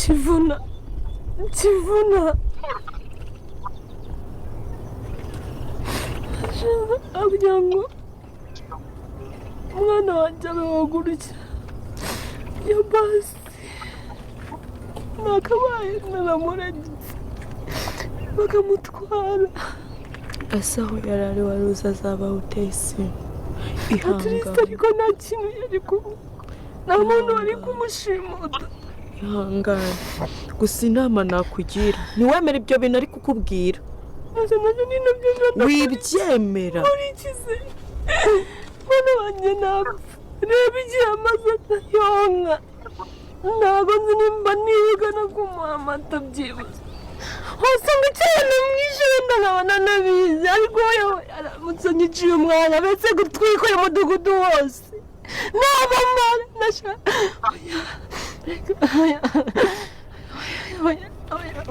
kivuna kugira ngo umwana wanjye abeho gutya iyo basi nakabaye naramurengetse bakamutwara ese aho yarari wari uzi azaba uteye isima ihangane ariko nta kintu yari kuvuga nta muntu wari kumushimuta ihangane gusa inama nakugira ntiwemere ibyo bintu ari kukubwira wibyemera urikize mwana wanjye napfa reba igihe amaze atayonka ntabwo nzi nimba niga no kumuha amata byibuze hose ngo cyane mwishe wenda nkabona nabizi ariko we aramutse nyiciye umwana betse gutwikora umudugudu wose naba mara nashaka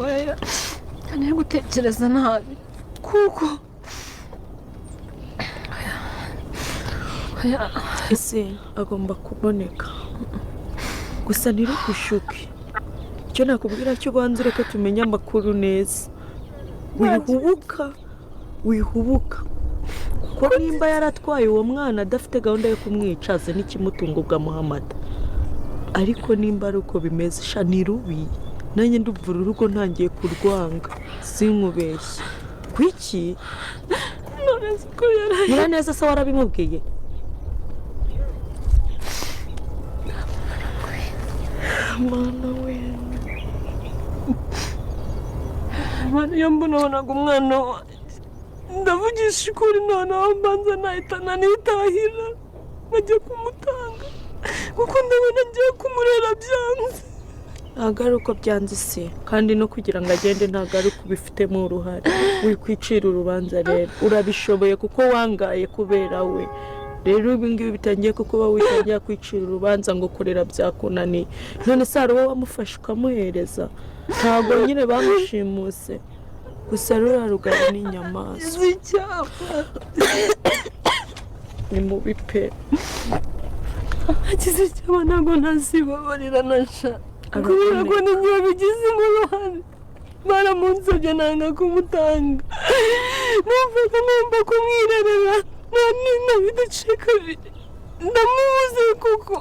oya nari gutekereza nabi kuko ese agomba kuboneka gusa ntirugushuke icyo nakubwira cyo ubanza ureke tumenye amakuru neza wihubuka kuko nimba yaratwaye uwo mwana adafite gahunda yo kumwicaza n'ikimutunga ugamuha amata ariko nimba ari uko bimeze sha ni rubi nanjye ndumvura urugo ntangiye kurwanga sinkubeshye kwiki neza se warabimubwiye mana we mariya mbonabonaga umwana wanjye ndavugisha ukuri noneho mbanza nahitana nitahira nkajya kumutanga kuko ndabona ngiye kumurera byanze ntabwo ari uko byanze se kandi no kugira ngo agende ntabwo ari uko ubifitemo uruhare wikwicira urubanza rero urabishoboye kuko wangaye kubera we rero ibi ngibi bitangiye kuko uba witangiye kwicira urubanza ngo kurera byakunaniye none se hari uwo wamufashe ukamuhereza ntabwo nyine bamushimuse gusa ruriya rugari n'inyamaswa ni mubi pe agize icyaba ntabwo ntazibabarira nasha kubera ko n'igihe bigizemo uruhare baramunsabye nanga kumutanga numvaga ngomba kumwirerera nta bidaciye kabiri ndamubuze kuko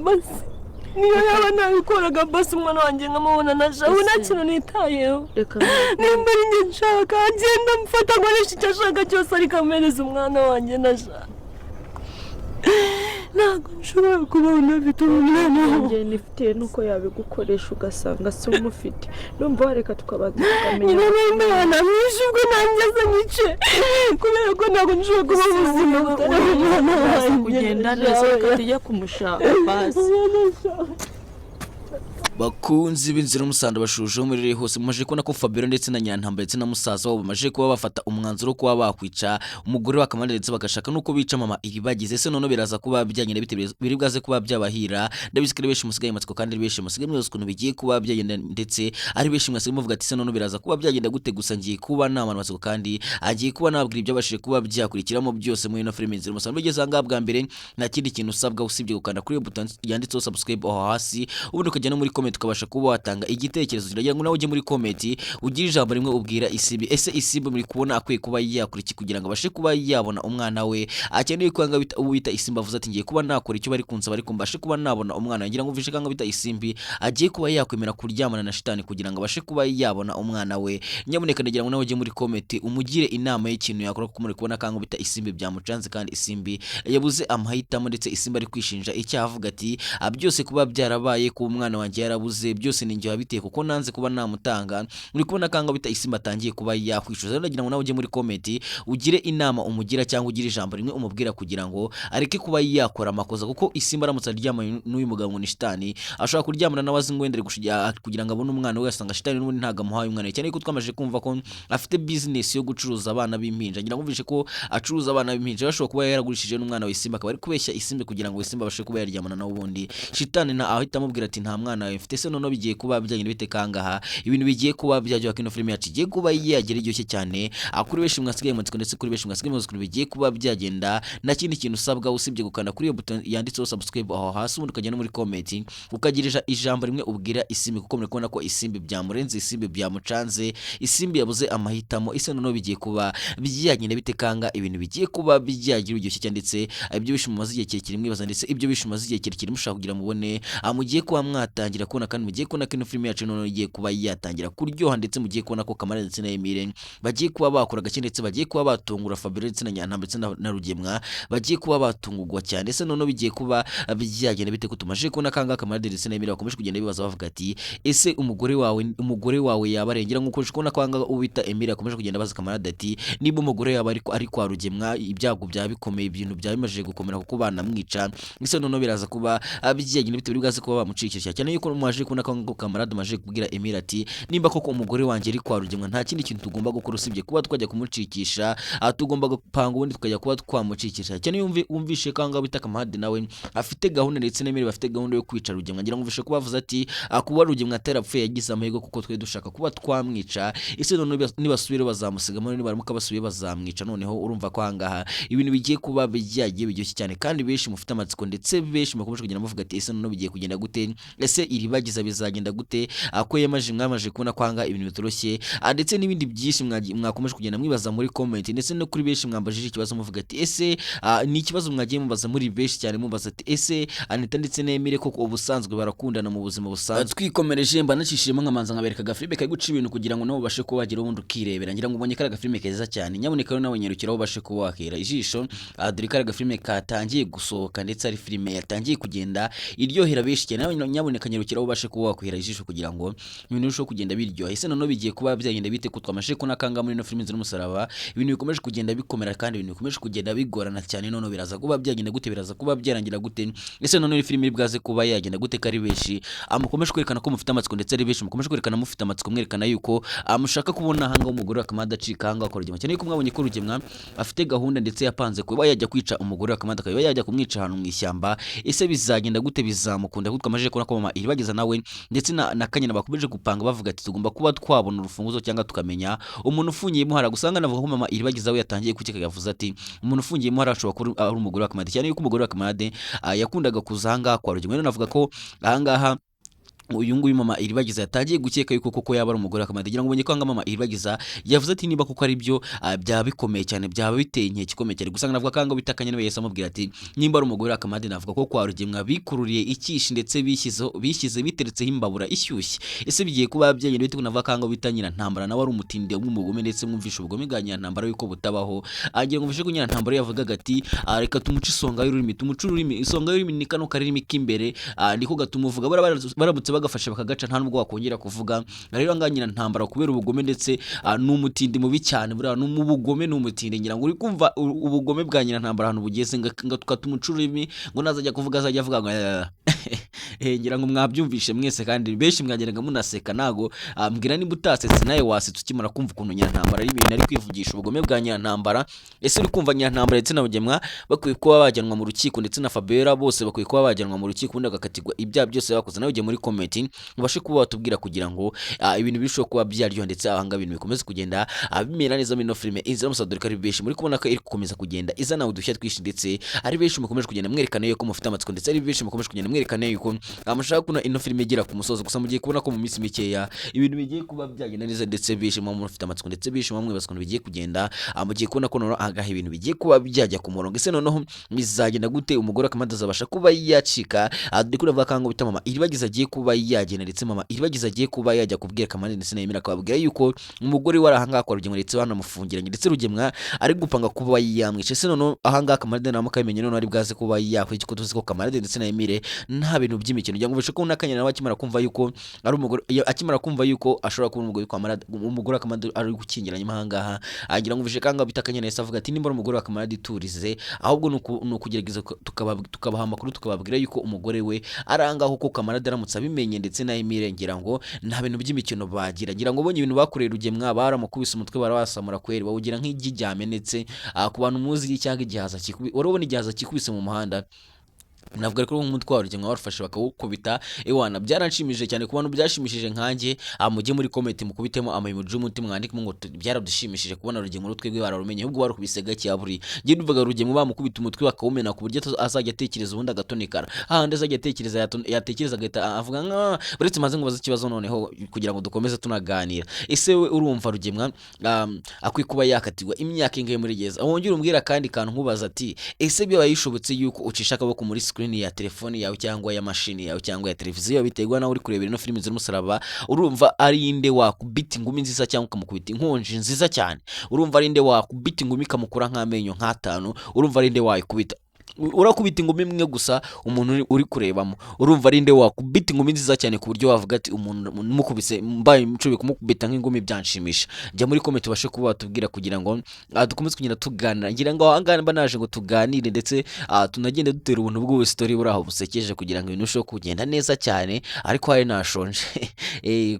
basi niyo yaba nabikoraga basi umwana wanjye nkamubona nasha ubu nta kintu nitayeho nimba ari njye nshaka agenda amufata akoresha icyo ashaka cyose ariko amuhereza umwana wanjye nasha ntabwo nshobora kubaho unafite umwana wanjye nifitiye nuko yabigukoresha ugasanga si umufite numva wareka tukabanza tukamenya umwana mwishe ubwo nangeze nyice kubera ko ntabwo nshobora kubaho ubuzima butari umwana wanjye kugenda neza reka tujye kumushaka basi bakunzi b'inzira y'umusaraba bashuje muri hose mumaje kubona ko Fabio ndetse na Nyantamba ndetse na musaza wabo bamaje kuba bafata umwanzuro wo kuba bakwica umugore wa Kamana ndetse bagashaka nuko bica mama iribagize se none biraza kuba byagenda biri bwaze kuba byabahira ndabisikire beshe musigaye matsiko kandi beshe musigaye mwizo kuntu bigiye kuba byagenda ndetse ari beshe mwasigaye muvuga ati se none biraza kuba byagenda gute gusa ngiye kuba nama matsiko kandi agiye kuba nababwira ibyo bashije kuba byakurikiramo byose muri no filime inzira y'umusaraba bigeze anga bwa mbere nta kindi kintu usabwa usibye gukanda kuri button yanditseho subscribe aho hasi ubundi ukajya muri comment ukabasha kuba watanga igitekerezo kiragira ngo nawe ujye muri comment ugira ijambo rimwe ubwira Isimbi ese Isimbi muri kubona akwiye kuba yakuriki kugira ngo abashe kuba yabona umwana we akeneye kwanga bita Isimbi avuze ati ngiye kuba nakora icyo bari kunsaba ariko mbashe kuba nabona umwana ngira ngo uvishe kanga bita Isimbi agiye kuba yakwemera kuryamana na shitani kugira ngo abashe kuba yabona umwana we nyamuneka ndagira ngo nawe ujye muri comment umugire inama y'ikintu yakora kuko muri kubona kanga bita Isimbi byamucanze kandi Isimbi yabuze amahitamo ndetse Isimbi ari kwishinja icyaha avuga ati byose kuba byarabaye ku mwana wanjye yarabuze byose ninjye wabiteye kuko nanze kuba namutanga muri kubona kanga bita Isimbi atangiye kuba yakwishuza ndagira ngo nawe ujye muri comment ugire inama umugira cyangwa ugire ijambo rimwe umubwira kugira ngo areke kuba yakora amakosa kuko Isimbi aramutse aryamanye n'uyu mugabo ni shitani ashobora kuryamana nabazi ngwendere kugira ngo abone umwana we asanga shitani n'ubundi ntaga muhaye umwana cyane ko twamaje kumva ko afite business yo gucuruza abana b'impinja ngira ngo mvishe ko acuruza abana b'impinja bashobora kuba yaragurishije n'umwana wa Isimbi akaba ari kubeshya Isimbi kugira ngo Isimbi abashe kuba yaryamana nawe ubundi shitani na ahita amubwira ati nta mwana we bifite se noneho bigiye kuba byagenda bite kangaha ibintu bigiye kuba byajya kino filime yacu igiye kuba yagera iryoshye cyane kuri benshi mwasigaye mu ndetse kuri benshi mwasigaye mu bigiye kuba byagenda nta kindi kintu usabwa usibye gukanda kuri iyo button yanditseho subscribe aho hasi ubundi ukajya no muri comment ukagirira ijambo rimwe ubwira Isimbi kuko muri kubona ko Isimbi byamurenze Isimbi byamucanze Isimbi yabuze amahitamo ise noneho bigiye kuba byagenda bite kanga ibintu bigiye kuba byagira iryoshye cyanditse ibyo bishimo maze igihe kirekire mwibaza ndetse ibyo bishimo maze igihe kirekire mushaka kugira mubone mugiye kuba mwatangira kubona kandi mugiye kubona ko ino filime yacu noneho igiye kuba yatangira kuryoha ndetse mugiye kubona ko Kamara ndetse na Emile bagiye kuba bakora gake ndetse bagiye kuba batungura Fabio ndetse na Nyantamba ndetse na Rugemwa bagiye kuba batungurwa cyane ese noneho bigiye kuba byagenda bite ko tumaje kubona kanga Kamara ndetse na Emile bakomeje kugenda bibaza bavuga ati ese umugore wawe yabarengera nkuko ushobora kwanga ubita Emile akomeje kugenda baza Kamara ati niba umugore yaba ari kwa Rugemwa ibyago bya bikomeye ibintu byabimaje gukomera kuko banamwica ese noneho biraza kuba byagenda bite bwaze kuba bamucikisha cyane yuko mumaje kubona ko Kamara maje kubwira Emile ati nimba koko umugore wanjye ari kwa Rugemwa nta kindi kintu tugomba gukora usibye kuba twajya kumucikisha tugomba gupanga ubundi tukajya kuba twamucikisha cyane wumvishe kanga bita Kamara nawe afite gahunda ndetse n'Emile bafite gahunda yo kwica Rugemwa ngira ngo umvishe kuba bavuze ati kuba Rugemwa atarapfuye yagize amahirwe kuko twe dushaka kuba twamwica ese noneho nibasubire bazamusigamo nibaramuka basubiye bazamwica noneho urumva ko ahangaha ibintu bigiye kuba byagiye biryoshye cyane kandi benshi mufite amatsiko ndetse benshi mukomeje kugenda muvuga ati ese noneho bigiye kugenda gute ese iribagiza bizagenda gute ko mwamaje kubona kwanga ibintu bitoroshye ndetse n'ibindi byinshi mwakomeje kugenda mwibaza muri comment ndetse no kuri benshi mwambajije ikibazo muvuga ati ese ni ikibazo mwagiye mubaza muri benshi cyane mubaza ati ese Anita ndetse na Emile koko ubusanzwe barakundana mu buzima busanzwe twikomereje mba nacishijemo nkamanza nkabereka agafilime kari guca ibintu kugira ngo nabo bashe kuba bagira ubundi ukirebera ngira ngo ubonye kari agafilime keza cyane nyaboneka rero nawe nyarukiraho bashe kuba wakira ijisho dore kari agafilime katangiye gusohoka ndetse ari filime yatangiye kugenda iryohera benshi cyane nyaboneka nyarukiraho bashe kuba wakwira ijisho kugira ngo ibintu birusheho kugenda biryoha ese noneho bigiye kuba byagenda bite ko twamashe ko nakanga muri no filime z'umusaraba ibintu bikomeje kugenda bikomera kandi ibintu bikomeje kugenda bigorana cyane noneho biraza kuba byagenda gute biraza kuba byarangira gute ese noneho iyi filime bwaze kuba yagenda gute kari benshi mukomeje kwerekana ko mufite amatsiko ndetse ari benshi mukomeje kwerekana mufite amatsiko mwerekana yuko mushaka kubona hanga umugore wa Kamada acika hanga akora Rugemwa cyane yuko mwabonye ko Rugemwa afite gahunda ndetse yapanze kuba yajya kwica umugore wa Kamada akaba yajya kumwica ahantu mu ishyamba ese bizagenda gute bizamukunda kuko twamaje kubona ko mama iribagiza nawe ndetse na Kanyana bakomeje gupanga bavuga ati tugomba kuba twabona urufunguzo cyangwa tukamenya umuntu ufungiyemo hara gusanga navuga ko mama iribagiza we yatangiye kukeka yavuze ati umuntu ufungiyemo hara ashobora kuba ari umugore wa Kamada cyane yuko umugore wa Kamada yakundaga kuzanga kwa Rugemwa navuga ko ahangaha uyu nguyu mama iribagiza yatangiye gukeka yuko koko yaba ari umugore akamada kugira ngo ubonye ko anga mama iribagiza yavuze ati niba koko ari byo byaba bikomeye cyane byaba biteye inkeke ikomeye cyane gusa navuga kanga bitakanye nawe yesa amubwira ati nimba ari umugore akamada navuga ko kwa Rugemwa bikururiye ikishi ndetse bishyize biteretseho imbabura ishyushye ese bigiye kuba byagenda bite navuga kanga bitanyira ntambara nawe ari umutinde w'umugome ndetse mwumvisha ubugome bwa Nyantambara yuko butabaho agiye ngo mvishe ko Nyantambara yavugaga ati reka tumuce isonga y'ururimi tumuce ururimi isonga y'ururimi ni kano karimi k'imbere niko gatumuvuga baramutse bagafashe bakagaca nta nubwo wakongera kuvuga rero nganyira ntambara kubera ubugome ndetse n'umutindi mubi cyane buriya n'umubugome n'umutinde ngira ngo uri kumva ubugome bwa nyina ntambara hano bugeze ngatukatumucurimi ngo nazajya kuvuga azajya avuga ngo ngira ngo mwabyumvishe mwese kandi benshi mwageraga munaseka nago mbwira niba utasetse nawe wasetse ukimara kumva ukuntu nyina ntambara ari ibintu ari kwivugisha ubugome bwa nyina ntambara ese uri kumva nyina ntambara ndetse na Rugemwa bakwiye kuba bajyanwa mu rukiko ndetse na Fabiola bose bakwiye kuba bajyanwa mu rukiko ubundi agakatirwa ibyaha byose bakoze nawe ugiye muri comment mubashe kuba batubwira kugira ngo ibintu birusheho kuba byaryoha ndetse ahanga ibintu bikomeze kugenda bimera neza muri no filime INZIRA Y'UMUSARABA ari benshi muri kubona ko iri gukomeza kugenda izana udushya twishi ndetse ari benshi mukomeje kugenda mwerekana yuko mufite amatsiko ndetse ari benshi mukomeje kugenda mwerekana yuko amashaka kuna ino filime igira ku musozo gusa mugiye kubona ko mu minsi mikeya ibintu bigiye kuba byagenda neza ndetse benshi mu mufite amatsiko ndetse benshi mu mwebasiko bigiye kugenda mugiye kubona ko noneho agaha ibintu bigiye kuba byajya ku murongo ese noneho bizagenda gute umugore akamada azabasha kuba yacika dukura vuga kango bita mama iribagiza agiye kuba yagenda ndetse mama iribagiza agiye kuba yajya kubwira Kamana ndetse na Emile akababwira yuko umugore wari ahanga kwa Rugemwa ndetse banamufungiranye ndetse Rugemwa ari gupanga kuba yamwice ese noneho ahanga Kamana nawe akamenye noneho ari bwaze kuba yakwica ko tuzi ko Kamana ndetse na Emile nta bintu by'imikino cyangwa ubishe ko nakanya nawe akimara kumva yuko ari umugore akimara kumva yuko ashobora kuba umugore kwa Kamana umugore Kamana ari gukingiranye mahangaha agira ngo ubishe kanga bitakanye nese avuga ati nimba umugore wa Kamana diturize ahubwo nukugerageza tukabaha amakuru tukababwira yuko umugore we aranga ko Kamana daramutse abimenye ndetse na Emile ngira ngo nta bintu by'imikino bagira ngira ngo bonye ibintu bakoreye Rugemwa baramukubise umutwe barawasamura kweri bawugira nk'igi ryamenetse ku bantu muzi cyangwa igihaza kikubise urabona igihaza kikubise mu muhanda navuga ko nk'umutwaro urugendo warufashe bakawukubita ewana byaranshimishije cyane ku bantu byashimishije nkanjye mujye muri comment mukubitemo amayimuji y'umutima mwandike ngo byaradushimishije kubona urugendo rutwe rwarumenye ahubwo warukubise gake yaburi ngiye nuvuga urugendo bamukubita umutwe bakawumena ku buryo azajya atekereza ubundi agatonekara ahandi azajya atekereza yatekereza agahita avuga nka buretse maze ngo baze ikibazo noneho kugira ngo dukomeze tunaganira ese we urumva rugemwa akwiye kuba yakatirwa imyaka ingahe muri gereza wongera umbwira kandi kantu nkubaza ati ese byo bayishobotse yuko ucisha akaboko muri screen ya telefone yawe cyangwa ya mashini yawe cyangwa ya televiziyo biterwa nawe uri kurebera ino filime z'umusaraba urumva ari inde wakubita ingumi nziza cyangwa ukamukubita inkonji nziza cyane urumva ari inde wakubita ingumi kamukura nk'amenyo nk'atanu urumva ari inde wayikubita urakubita ingumi imwe gusa umuntu uri kurebamo urumva ari nde wakubita ingumi nziza cyane ku buryo wavuga ati umuntu mukubise mbaye mucubi kumukubita nk'ingumi byanshimisha jya muri comment bashe kuba batubwira kugira ngo dukomeze kugenda tuganira ngira ngo ahangana mba naje ngo tuganire ndetse tunagenda dutera ubuntu bw'ubu story buraho busekeje kugira ngo ibintu bishobore kugenda neza cyane ariko hari nashonje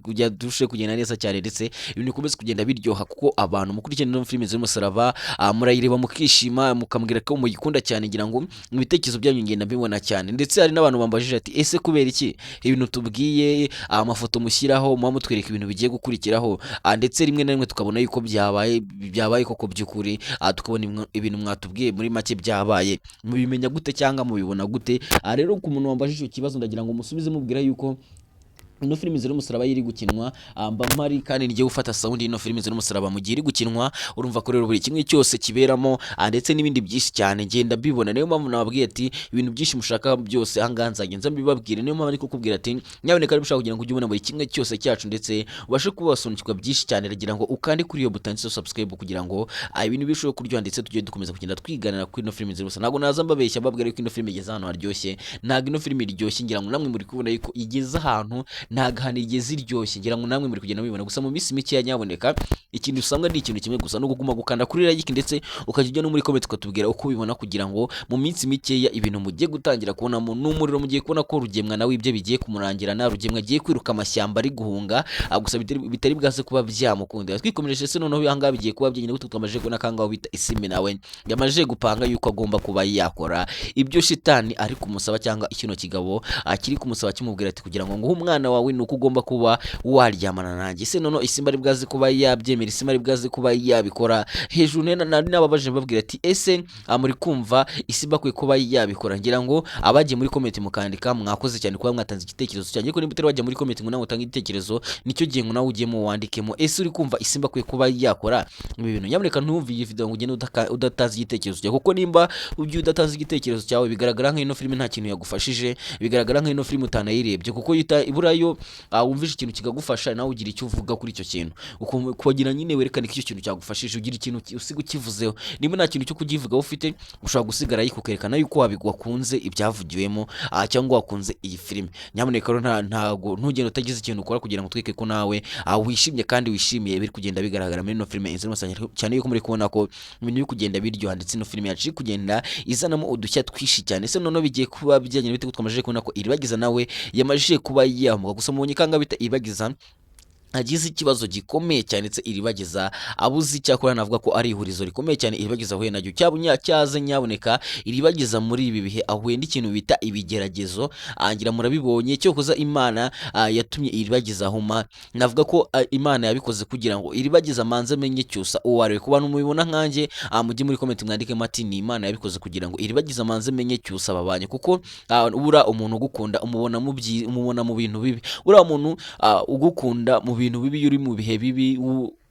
kujya dushe kugenda neza cyane ndetse ibintu bikomeze kugenda biryoha kuko abantu mukurikirana no filime z'umusaraba murayireba mukishima mukambwira ko muyikunda cyane ngira ngo ibitekerezo byanyu ngenda mbibona cyane ndetse hari n'abantu bambajije ati ese kubera iki ibintu tubwiye amafoto mushyiraho muba mutwereka ibintu bigiye gukurikiraho ndetse rimwe na rimwe tukabona yuko byabaye koko by'ukuri tukabona ibintu mwatubwiye muri make byabaye mubimenya gute cyangwa mubibona gute rero ku muntu wambajije icyo kibazo ndagira ngo musubize mubwira yuko ino filime z'umusaraba yiri gukinwa mba mpari kandi ngiye gufata sound ino filime z'umusaraba mu gihe iri gukinwa urumva ko rero buri kimwe cyose kiberamo ndetse n'ibindi byinshi cyane ngenda bibona niyo mpamvu nababwiye ati ibintu byinshi mushaka byose ahanganzage nza mbibabwire niyo mpamvu ariko kubwira ati nyaboneka ari bushaka kugira ngo ujye ubona buri kimwe cyose cyacu ndetse ubashe kubasobanukirwa byinshi cyane ragira ngo ukandi kuri iyo button subscribe kugira ngo ibintu bishobore kuryoha ndetse tujye dukomeza kugenda twiganira kuri ino filime z'umusaraba ntago naza mbabeshya mbabwira ko ino filime igeze ahantu haryoshye ntago ino filime iryoshye ngira ngo namwe muri kubona yuko igeze ahantu ntago hanigeze iryoshye ngira ngo namwe muri kugenda mubibona gusa mu minsi mike nyaboneka ikintu usanga ari ikintu kimwe gusa no kuguma gukanda kuri like ndetse ukajya no muri comment ukatubwira uko ubibona kugira ngo mu minsi mike ibintu mugiye gutangira kubona mu numuriro mugiye kubona ko rugemwa nawe ibyo bigiye kumurangira na rugemwa agiye kwiruka amashyamba ari guhunga gusa bitari bwaze kuba byamukundira twikomereje se noneho yanga bigiye kuba byenyine gute twamaje kubona kangaho bita isimi nawe yamaje gupanga yuko agomba kuba yakora ibyo shitani ari kumusaba cyangwa ikino kigabo akiri kumusaba kimubwira ati kugira ngo umwana wawe nuko ugomba kuba waryamana nanjye se noneho isimba ari bwaze kuba yabyemera isimba ari bwaze kuba yabikora hejuru n'ababaje babwira ati ese muri kumva isimba kwe kuba yabikora ngira ngo abagiye muri comment mukandika mwakoze cyane kuba mwatanze igitekerezo cyane ko nimba wajya muri comment ngo nawe utanga igitekerezo nicyo gihe ngo nawe ugiyemo wandikemo ese uri kumva isimba kwe kuba yakora ibi bintu nyamuneka ntumve iyi video ngo ugende udatanze igitekerezo cyawe kuko nimba ugiye udatanze igitekerezo cyawe bigaragara nk'ino filime nta kintu yagufashije bigaragara nk'ino filime utanayirebye kuko iburayo wumvise ikintu kigagufasha nawe ugira icyo uvuga kuri icyo kintu kugira nyine werekane ko icyo kintu cyagufashije ugira ikintu usiga ukivuzeho niba nta kintu cyo kugivuga ufite ushobora gusigara yikukerekana yuko wakunze ibyavugiwemo cyangwa wakunze iyi filime nyamuneka rero ntago ntugende utagize ikintu ukora kugira ngo tweke ko nawe wishimye kandi wishimiye biri kugenda bigaragara muri ino filime cyane yuko muri kubona ko ibintu biri kugenda biryoha ndetse ino filime yacu kugenda izanamo udushya twishi cyane se noneho bigiye kuba bijyanye n'ibiti twamaje kubona ko iribagiza nawe yamajije kuba yamuka gusa mubonye kanga bita iribagiza agize ikibazo gikomeye cyane ndetse iribagiza abuzi cyakora navuga ko ari ihurizo rikomeye cyane iribagiza ahuye nacyo cyaze nyaboneka iribagiza muri ibi bihe ahuye n'ikintu bita ibigeragezo angira murabibonye cyo koza Imana yatumye iribagiza huma navuga ko Imana yabikoze kugira ngo iribagiza manze menye cyusa uware ku bantu mubibona nkanjye mujye muri comment mwandike mati ni Imana yabikoze kugira ngo iribagiza manze menye cyusa babanye kuko ubura umuntu ugukunda umubona mu bintu bibi ura umuntu ugukunda mu bintu bibi uri mu bihe bibi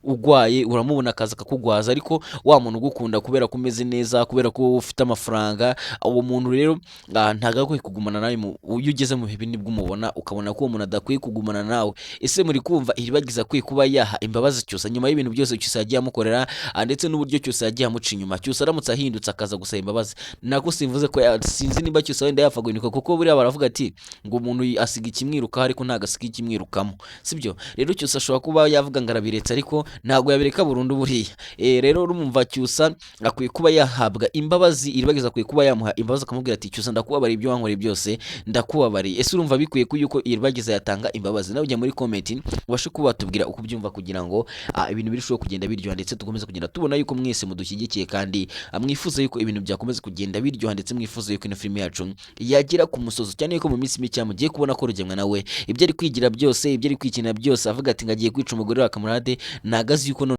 ugwaye uramubona akaza kakugwaza ariko wa muntu ugukunda kubera ko umeze neza kubera ko ufite amafaranga uwo muntu rero ntagakwiye kugumana nawe iyo ugeze mu bihe nibwo umubona ukabona ko uwo muntu adakwiye kugumana nawe ese muri kumva iribagiza kwiye kuba yaha imbabazi cyose nyuma y'ibintu byose cyose yagiye amukorera ndetse n'uburyo cyose yagiye amuca inyuma cyose aramutse ahindutse akaza gusaba imbabazi nako simvuze ko sinzi niba cyose wenda yafagunika kuko buriya baravuga ati ngo umuntu asiga ikimwiruka ariko ntago asiga ikimwirukamo sibyo rero cyose ashobora kuba yavuga ngarabiretse ariko ntabwo yabireka burundu buriya. Rero urumva Cyusa akwiye kuba yahabwa imbabazi, Iribagiza akwiye kuba yamuha imbabazi akamubwira ati Cyusa ndakubabariye ibyo wankoreye byose ndakubabariye. Ese urumva bikwiye ko yuko Iribagiza yatanga imbabazi? Nawe ujya muri comment ubashe kuba watubwira uko ubyumva kugira ngo ibintu birusheho kugenda biryoha ndetse tukomeze kugenda tubona yuko mwese mudushyigikiye kandi mwifuza yuko ibintu byakomeza kugenda biryoha ndetse mwifuza yuko ino filime yacu yagera ku musozo, cyane yuko mu minsi mike mugiye kubona ko Rugemwa nawe ibyo ari kwigira byose, ibyo ari kwikinira byose avuga ati ngagiye kwica umugore wa kamarade, nagazi yuko